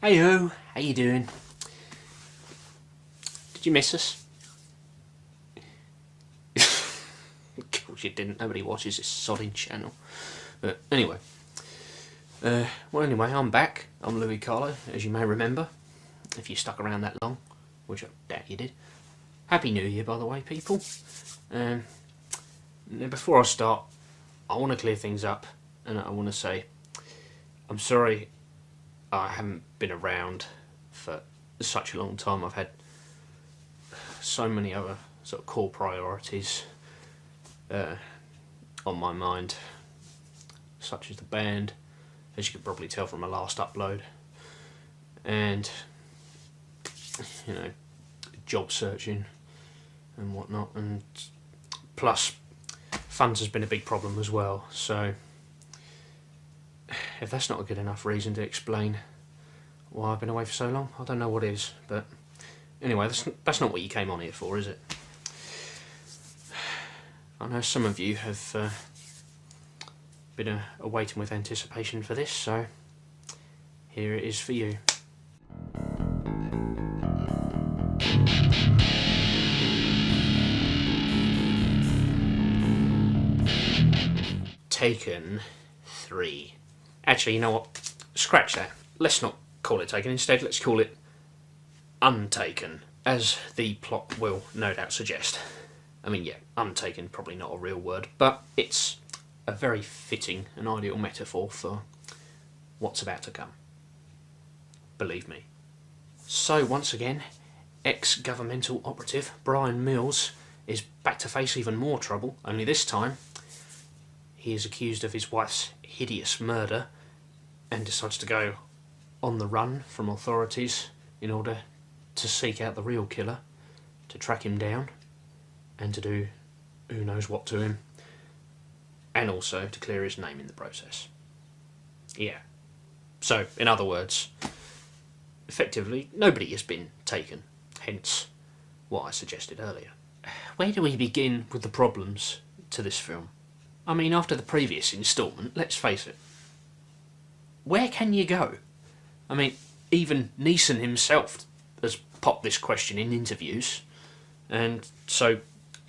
Hey ho, how you doing? Did you miss us? Of course you didn't, nobody watches this sodding channel. But anyway, I'm back. I'm Lewie Carlo, as you may remember, if you stuck around that long, which I doubt you did. Happy New Year, by the way, people. Now before I start, I want to clear things up, and I want to say, I'm sorry I haven't been around for such a long time. I've had so many other sort of core priorities on my mind, such as the band, as you could probably tell from my last upload, and you know, job searching and whatnot, and plus funds has been a big problem as well. So if that's not a good enough reason to explain why I've been away for so long, I don't know what is. But anyway, that's not what you came on here for, is it? I know some of you have been awaiting with anticipation for this, so here it is for you. Taken 3. Actually, you know what? Scratch that. Let's not call it Taken. Instead, let's call it Untaken, as the plot will no doubt suggest. I mean, yeah, Untaken, probably not a real word, but it's a very fitting and ideal metaphor for what's about to come. Believe me. So, once again, ex-governmental operative Brian Mills is back to face even more trouble, only this time he is accused of his wife's hideous murder and decides to go on the run from authorities in order to seek out the real killer, to track him down, and to do who knows what to him, and also to clear his name in the process. Yeah. So, in other words, effectively, nobody has been taken, hence what I suggested earlier. Where do we begin with the problems to this film? I mean, after the previous instalment, let's face it, where can you go? I mean, even Neeson himself has popped this question in interviews, and so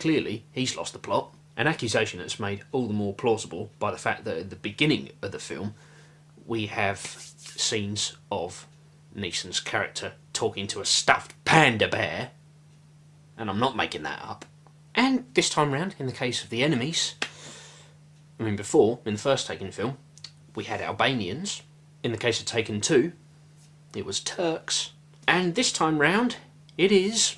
clearly he's lost the plot. An accusation that's made all the more plausible by the fact that at the beginning of the film we have scenes of Neeson's character talking to a stuffed panda bear, and I'm not making that up. And this time round, in the case of the enemies, I mean, before, in the first Taken film, we had Albanians. In the case of Taken 2, it was Turks. And this time round, it is...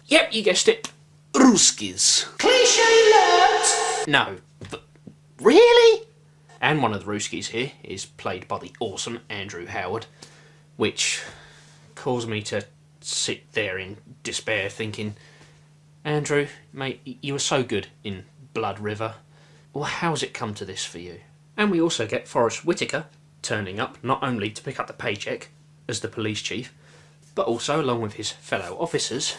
Yep, you guessed it. Ruskies. Cliché alert! No, but really? And one of the Ruskies here is played by the awesome Andrew Howard, which caused me to sit there in despair thinking, Andrew, mate, you were so good in Blood River. Well, how's it come to this for you? And we also get Forrest Whitaker turning up, not only to pick up the paycheck as the police chief, but also, along with his fellow officers,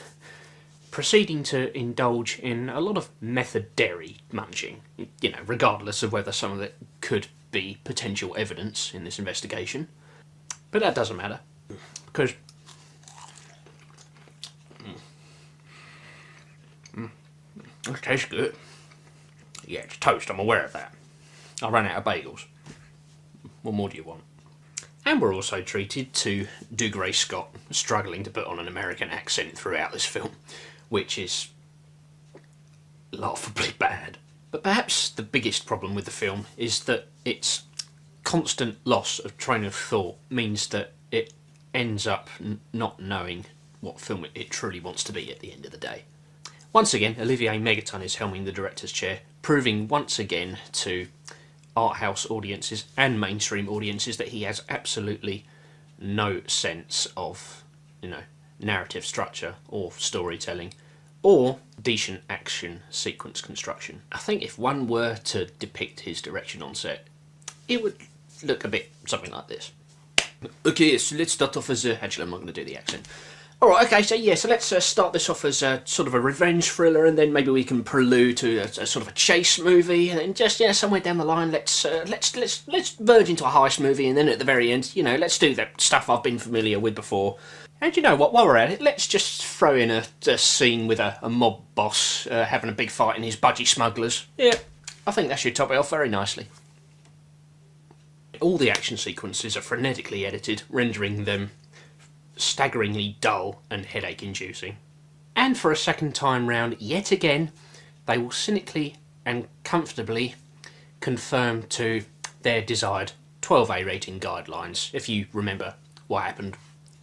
proceeding to indulge in a lot of method dairy munching, you know, regardless of whether some of it could be potential evidence in this investigation. But that doesn't matter, because it tastes good. Yeah, it's toast, I'm aware of that. I ran out of bagels. What more do you want? And we're also treated to Dougray Scott struggling to put on an American accent throughout this film, which is laughably bad. But perhaps the biggest problem with the film is that its constant loss of train of thought means that it ends up not knowing what film it truly wants to be at the end of the day. Once again, Olivier Megaton is helming the director's chair, proving once again to art house audiences and mainstream audiences that he has absolutely no sense of, you know, narrative structure or storytelling or decent action sequence construction. I think if one were to depict his direction on set, it would look a bit something like this. Okay, so let's start off as actually I'm not going to do the accent. Alright, okay, so yeah, so let's start this off as a sort of a revenge thriller, and then maybe we can prelude to a sort of a chase movie, and then just, yeah, somewhere down the line, let's merge into a heist movie, and then at the very end, you know, let's do that stuff I've been familiar with before. And you know what, while we're at it, let's just throw in a scene with a mob boss having a big fight in his budgie smugglers. Yeah, I think that should top it off very nicely. All the action sequences are frenetically edited, rendering them staggeringly dull and headache-inducing. And for a second time round, yet again, they will cynically and comfortably conform to their desired 12A rating guidelines, if you remember what happened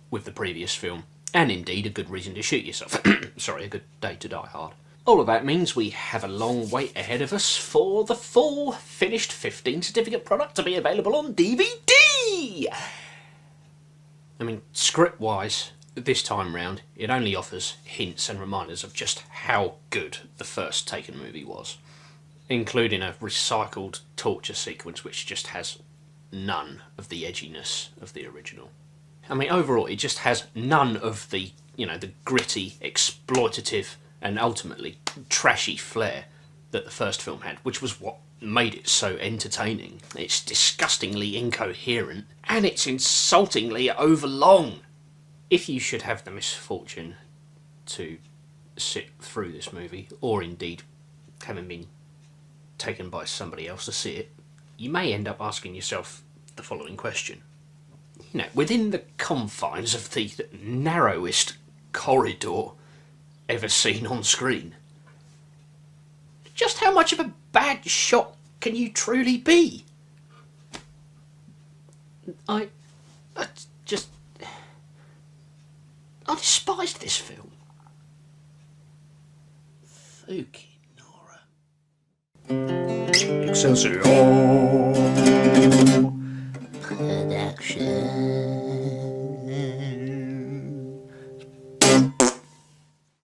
with the previous film. And indeed, a good reason to shoot yourself. Sorry, a good day to die hard. All of that means we have a long wait ahead of us for the full, finished 15 certificate product to be available on DVD! I mean, script-wise, this time round, it only offers hints and reminders of just how good the first Taken movie was, including a recycled torture sequence which just has none of the edginess of the original. I mean, overall, it just has none of the, you know, the gritty, exploitative, and ultimately trashy flair that the first film had, which was what made it so entertaining. It's disgustingly incoherent, and it's insultingly overlong. If you should have the misfortune to sit through this movie, or indeed having been taken by somebody else to see it, you may end up asking yourself the following question. You know, within the confines of the narrowest corridor ever seen on screen, just how much of a bad shot can you truly be? I despised this film. Fucking Nora. Excelsior! Production.